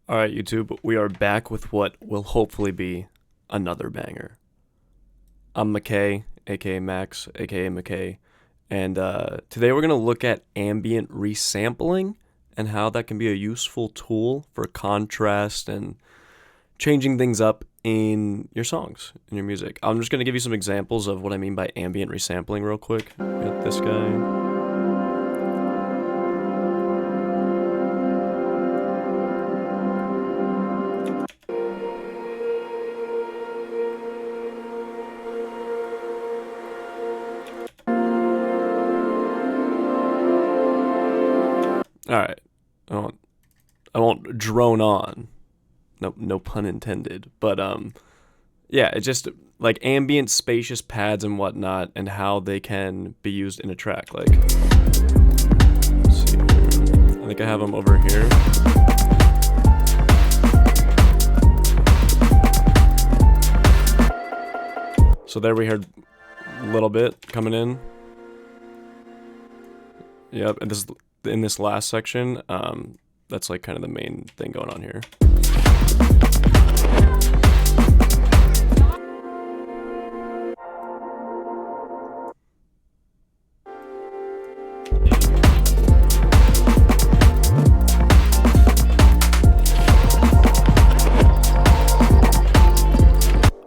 All right, YouTube, we are back with what will hopefully be another banger. I'm McKay, aka Max, aka McKay, and today we're going to look at ambient resampling and how that can be a useful tool for contrast and changing things up in your songs, in your music. I'm just going to give you some examples of what I mean by ambient resampling real quick. Got this guy. All right, I won't drone on. No pun intended. But yeah, it's just like ambient, spacious pads and whatnot, and how they can be used in a track. Like, let's see here. I think I have them over here. So there we heard a little bit coming in. Yep, and this in this last section, that's like kind of the main thing going on here.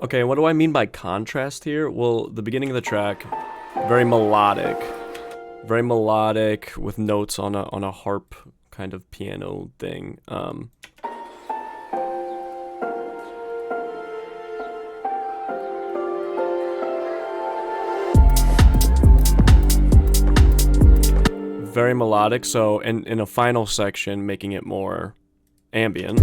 Okay, what do I mean by contrast here? Well, the beginning of the track, very melodic with notes on a harp kind of piano thing. Very melodic. So in a final section, making it more ambient.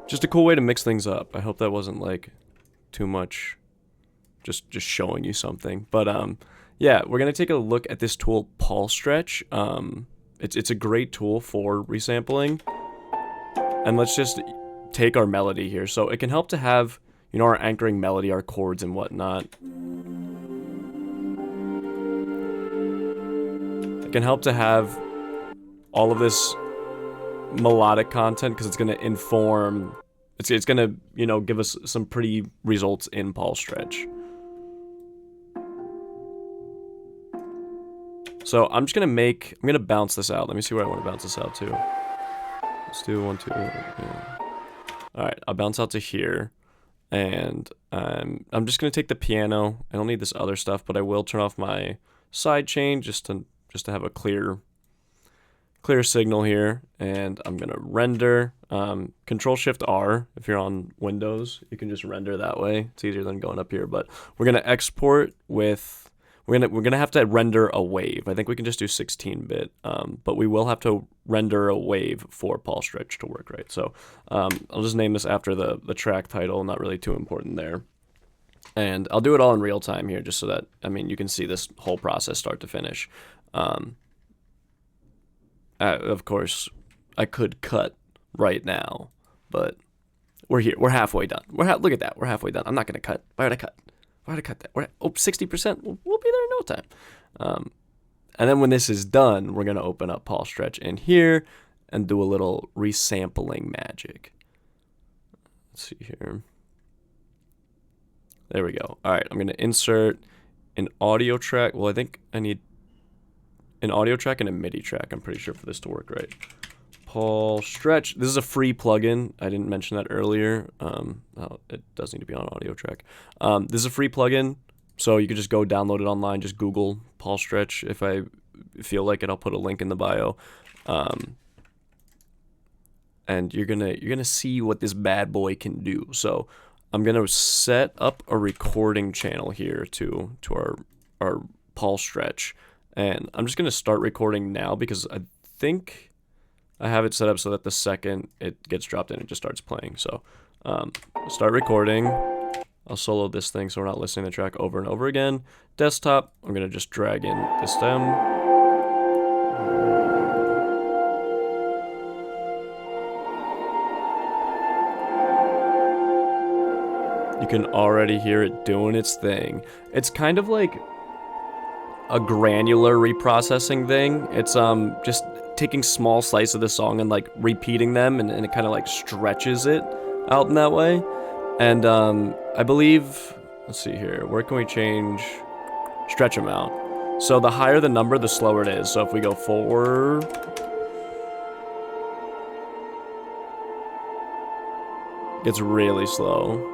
Just a cool way to mix things up. I hope that wasn't like too much just showing you something. But yeah, we're gonna take a look at this tool, Pulse Stretch. It's a great tool for resampling. And let's just take our melody here. So it can help to have, you know, our anchoring melody, our chords and whatnot. It can help to have all of this melodic content because it's going to inform, it's going to, you know, give us some pretty results in Pulse Stretch. So I'm just going to bounce this out. Let me see where I want to bounce this out to. Let's do 1, 2, yeah. All right, I'll bounce out to here. And I'm just going to take the piano. I don't need this other stuff, but I will turn off my side chain just to have a clear signal here. And I'm going to render. Control Shift R if you're on Windows. You can just render that way. It's easier than going up here. But we're going to export with... We're gonna have to render a wave. I think we can just do 16-bit, but we will have to render a wave for Pulse Stretch to work right. So I'll just name this after the track title, not really too important there. And I'll do it all in real time here just so that, I mean, you can see this whole process start to finish. Of course, I could cut right now, but we're here. We're halfway done. Look at that. We're halfway done. I'm not gonna cut. Why would I cut? Why would I cut that? We're at 60%. We'll be there in no time. And then when this is done, we're going to open up Pulse Stretch in here and do a little resampling magic. Let's see here. There we go. All right, I'm going to insert an audio track. Well, I think I need an audio track and a MIDI track, I'm pretty sure, for this to work right. Pulse Stretch. This is a free plugin. I didn't mention that earlier. It does need to be on audio track. This is a free plugin, so you can just go download it online. Just Google Pulse Stretch. If I feel like it, I'll put a link in the bio. And you're gonna see what this bad boy can do. So I'm gonna set up a recording channel here to our Pulse Stretch, and I'm just gonna start recording now because I think I have it set up so that the second it gets dropped in, it just starts playing. So start recording. I'll solo this thing so we're not listening to the track over and over again. Desktop, I'm going to just drag in the stem. You can already hear it doing its thing. It's kind of like a granular reprocessing thing. It's just taking small slices of the song and like repeating them, and it kind of like stretches it out in that way. And I believe, let's see here, where can we change stretch amount? So the higher the number, the slower it is. So if we go 4, it's really slow.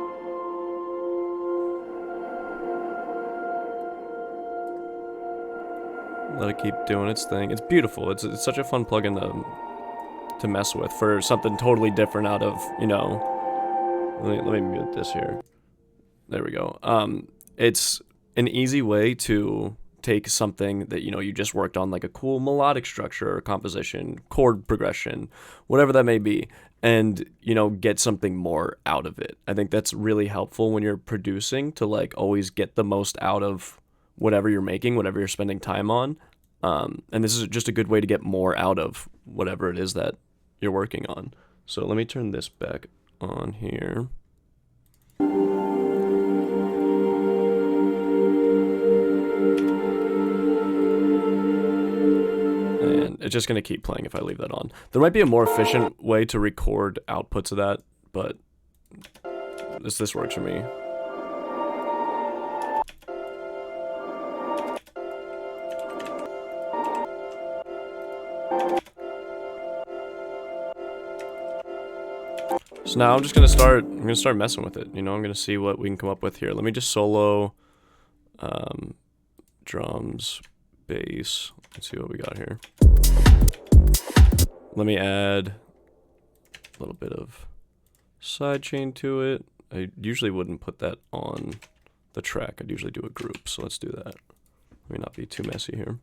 Let it keep doing its thing. It's beautiful. It's such a fun plugin to mess with for something totally different out of, you know, let me mute this here. There we go. It's an easy way to take something that, you know, you just worked on, like a cool melodic structure or composition, chord progression, whatever that may be, and, you know, get something more out of it. I think that's really helpful when you're producing, to like always get the most out of whatever you're making, whatever you're spending time on. And this is just a good way to get more out of whatever it is that you're working on. So let me turn this back on here. And it's just going to keep playing if I leave that on. There might be a more efficient way to record outputs of that, but this works for me. So now I'm gonna start messing with it. You know, I'm gonna see what we can come up with here. Let me just solo drums, bass. Let's see what we got here. Let me add a little bit of sidechain to it. I usually wouldn't put that on the track. I'd usually do a group, so let's do that. Let me not be too messy here.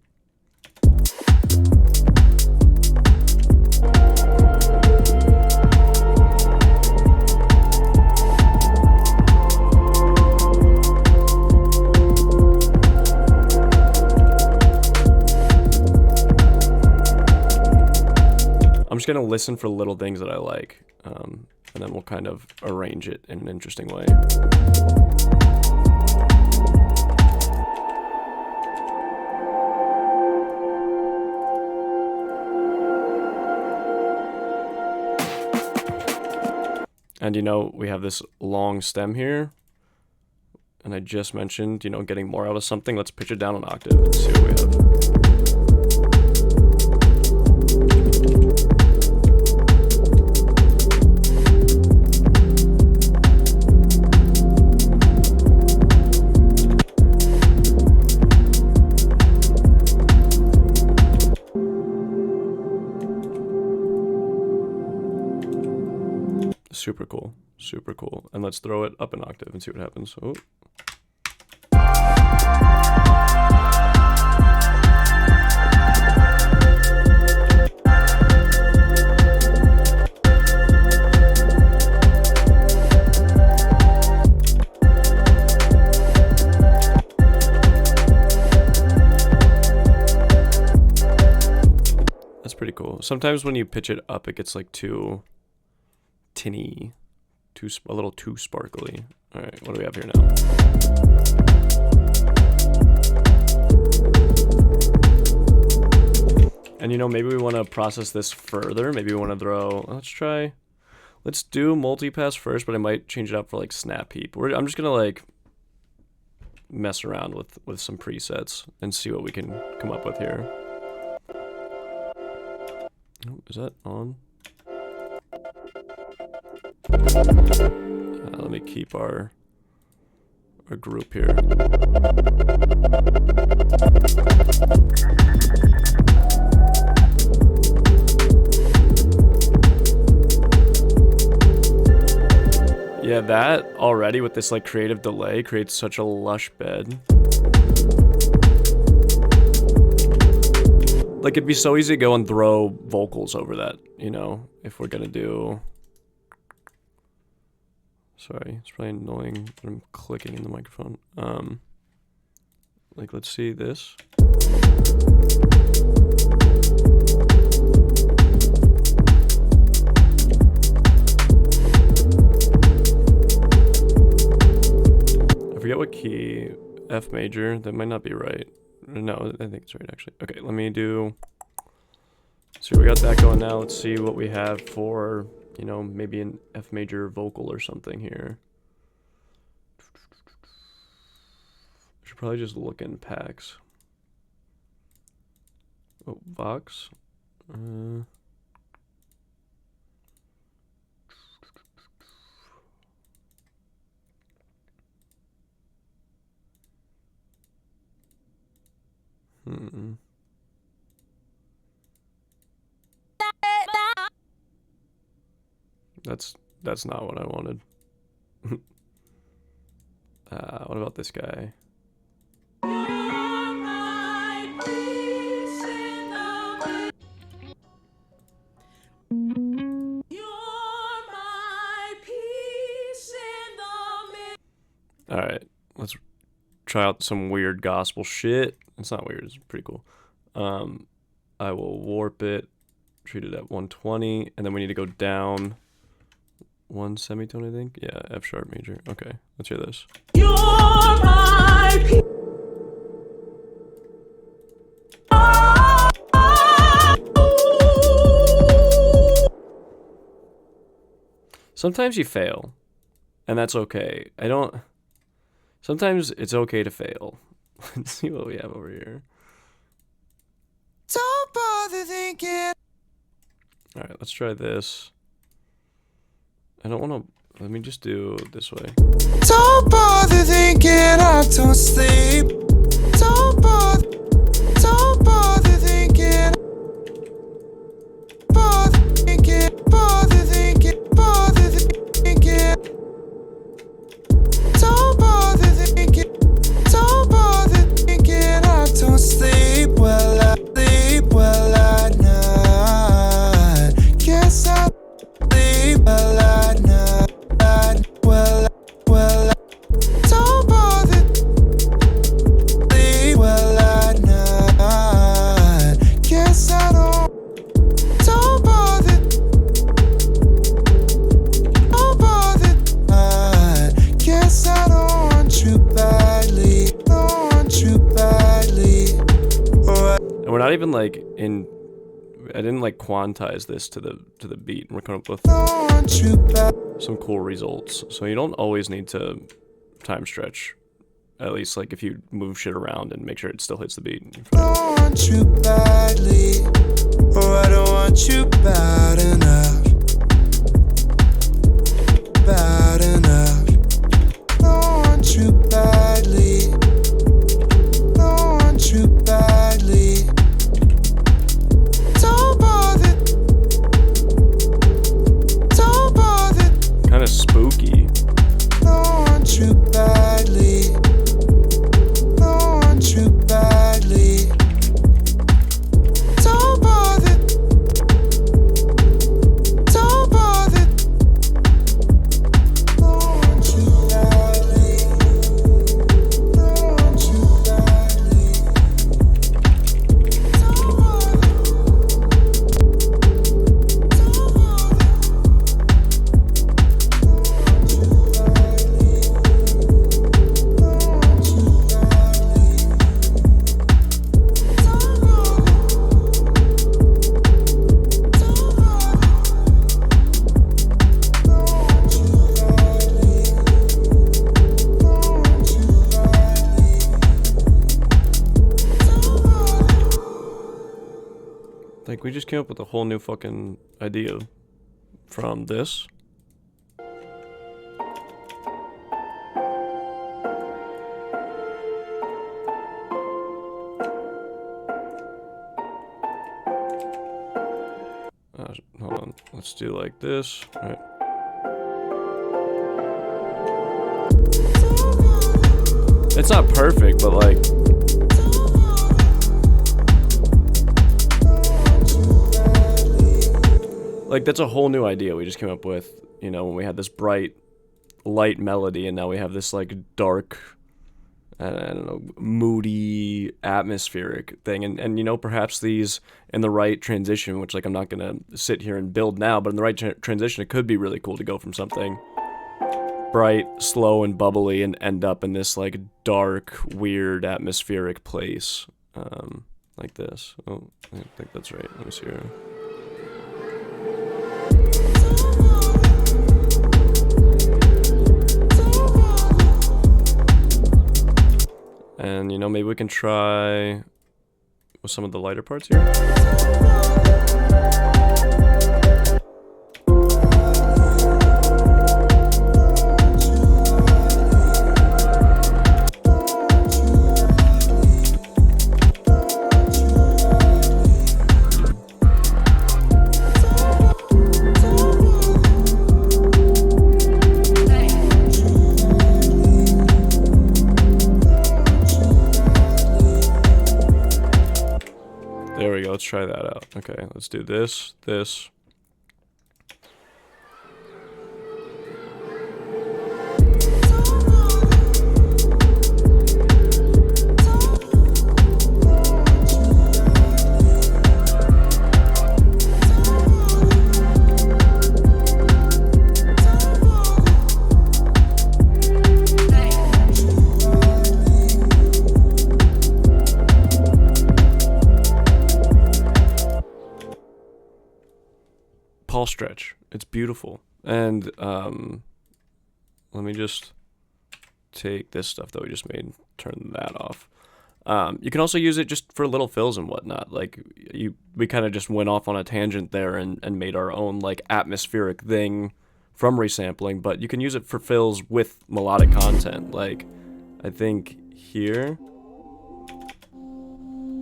I'm just gonna listen for little things that I like, and then we'll kind of arrange it in an interesting way. And you know, we have this long stem here, and I just mentioned, you know, getting more out of something. Let's pitch it down an octave and see what we have. Super cool, super cool. And let's throw it up an octave and see what happens. Oh. That's pretty cool. Sometimes when you pitch it up, it gets like too tinny, a little too sparkly. All right, what do we have here now? And you know, maybe we want to process this further. Maybe we want to throw, let's do multipass first, but I might change it up for like snap heap. I'm just gonna like mess around with some presets and see what we can come up with here. Oh, is that on? Let me keep our group here. Yeah, that already with this like creative delay creates such a lush bed. Like it'd be so easy to go and throw vocals over that, you know, if we're gonna do. Sorry, it's probably annoying that I'm clicking in the microphone. Like, let's see this. what key? F major. That might not be right. No, I think it's right actually. Okay, let me do. So we got that going now. Let's see what we have for, you know, maybe an F major vocal or something here. Should probably just look in packs. Oh, Vox. That's not what I wanted. What about this guy? Alright, let's try out some weird gospel shit. It's not weird, it's pretty cool. I will warp it, treat it at 120, and then we need to go down one semitone, I think. Yeah, F sharp major. Okay, let's hear this. You're my Sometimes you fail, and that's okay. Sometimes it's okay to fail. Let's see what we have over here. Don't bother thinking. Alright, let's try this. I don't want to. Let me just do it this way. Don't bother thinking I don't sleep. Don't bother thinking. Bother thinking. Bother thinking. Bother thinking. Don't bother thinking. Don't bother thinking I don't sleep well. I sleep well at night. Guess I sleep well at night. Well, don't bother. Sleep well at night. Guess I don't. Don't bother. Don't bother. Guess I don't want you badly. Don't want you badly. And we're not even like in. I didn't like quantize this to the beat, and we're coming up with some cool results. So you don't always need to time stretch. At least like if you move shit around and make sure it still hits the beat. I don't want you badly, or I don't want you bad enough. Bad enough. I don't want you badly. I don't want you badly. Don't bother. Don't bother. Kind of spooky. Don't want you badly. Don't want you badly. Don't bother. Don't bother. Don't want you badly. Don't want you badly. Don't bother. Like, we just came up with a whole new fucking idea from this. Hold on, let's do like this. All right. It's not perfect, but like. Like, that's a whole new idea we just came up with, you know, when we had this bright, light melody, and now we have this, like, dark, I don't know, moody, atmospheric thing. And you know, perhaps these, in the right transition, which, like, I'm not going to sit here and build now, but in the right transition, it could be really cool to go from something bright, slow, and bubbly and end up in this like dark, weird, atmospheric place. Like this. Oh, I think that's right. Let me see here. And, you know, maybe we can try with some of the lighter parts here. There we go, let's try that out. Okay, let's do this. Pulse stretch. It's beautiful. And let me just take this stuff that we just made, turn that off. You can also use it just for little fills and whatnot. Like we kind of just went off on a tangent there and made our own like atmospheric thing from resampling, but you can use it for fills with melodic content. Like I think here,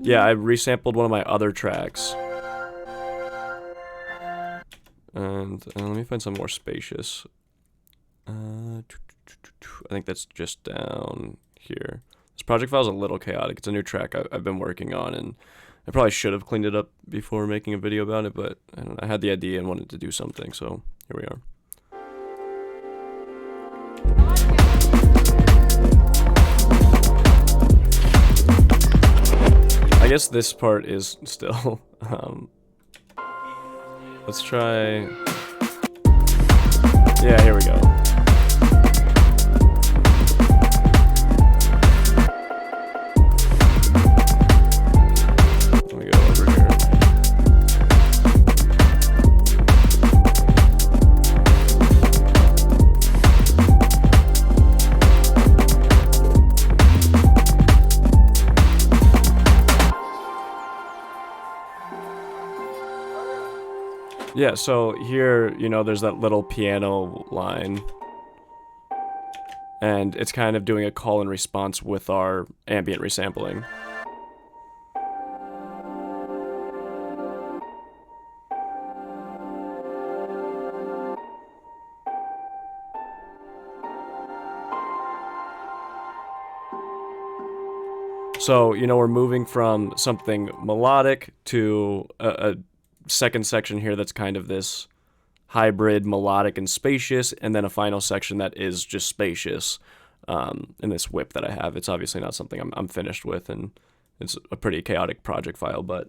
yeah, I resampled one of my other tracks. And let me find some more spacious. I think that's just down here. This project file is a little chaotic. It's a new track I've been working on, and I probably should have cleaned it up before making a video about it, but I don't know, I had the idea and wanted to do something, so here we are. I guess this part is still... let's try... Yeah, here we go. Let me go over here. Yeah, so here, you know, there's that little piano line. And it's kind of doing a call and response with our ambient resampling. So, you know, we're moving from something melodic to a second section here that's kind of this hybrid melodic and spacious, and then a final section that is just spacious in this whip that I have. It's obviously not something I'm finished with, and it's a pretty chaotic project file, but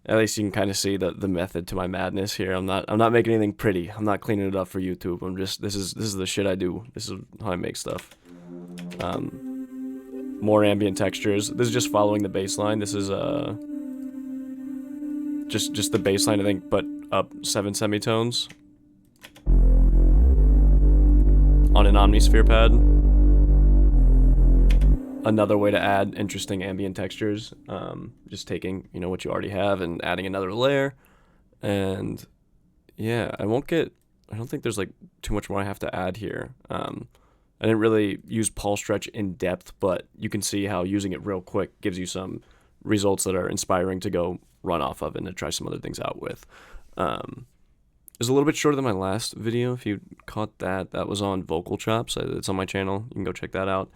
at least you can kind of see the method to my madness here. I'm not making anything pretty. I'm not cleaning it up for YouTube. I'm just this is the shit I do. This is how I make stuff. More ambient textures. This is just following the bass line. This is just the bass line, I think, but up 7 semitones on an omnisphere pad. Another way to add interesting ambient textures, just taking, you know, what you already have and adding another layer. And yeah, I don't think there's like too much more I have to add here. I didn't really use pulse stretch in depth, but you can see how using it real quick gives you some results that are inspiring to go run off of and to try some other things out with. It was a little bit shorter than my last video. If you caught that, that was on Vocal Chops. It's on my channel. You can go check that out.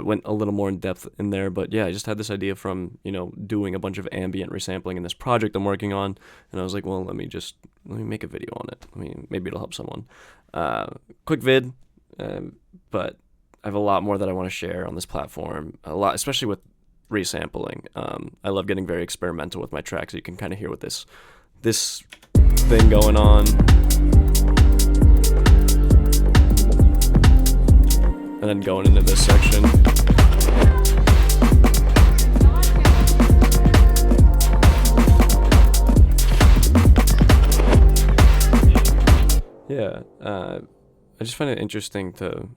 Went a little more in depth in there, but yeah, I just had this idea from, you know, doing a bunch of ambient resampling in this project I'm working on, and I was like, well, let me make a video on it. I mean, maybe it'll help someone. Quick vid, but I have a lot more that I want to share on this platform. A lot, especially with resampling. I love getting very experimental with my tracks, so you can kind of hear what this thing going on. then going into this section. Yeah, I just find it interesting to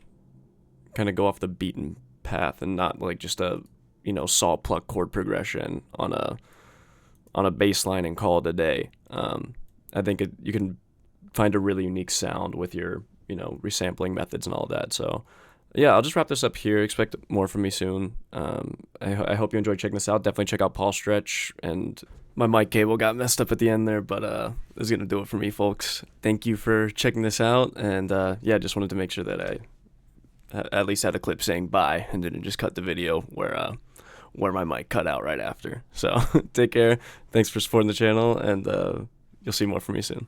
kind of go off the beaten path and not like just a, saw pluck chord progression on a bass line and call it a day. I think you can find a really unique sound with your, resampling methods and all of that. So yeah, I'll just wrap this up here. Expect more from me soon. I hope you enjoyed checking this out. Definitely check out Paul Stretch, and my mic cable got messed up at the end there, but this is going to do it for me, folks. Thank you for checking this out, and yeah, just wanted to make sure that I at least had a clip saying bye and didn't just cut the video where my mic cut out right after. So take care. Thanks for supporting the channel, and you'll see more from me soon.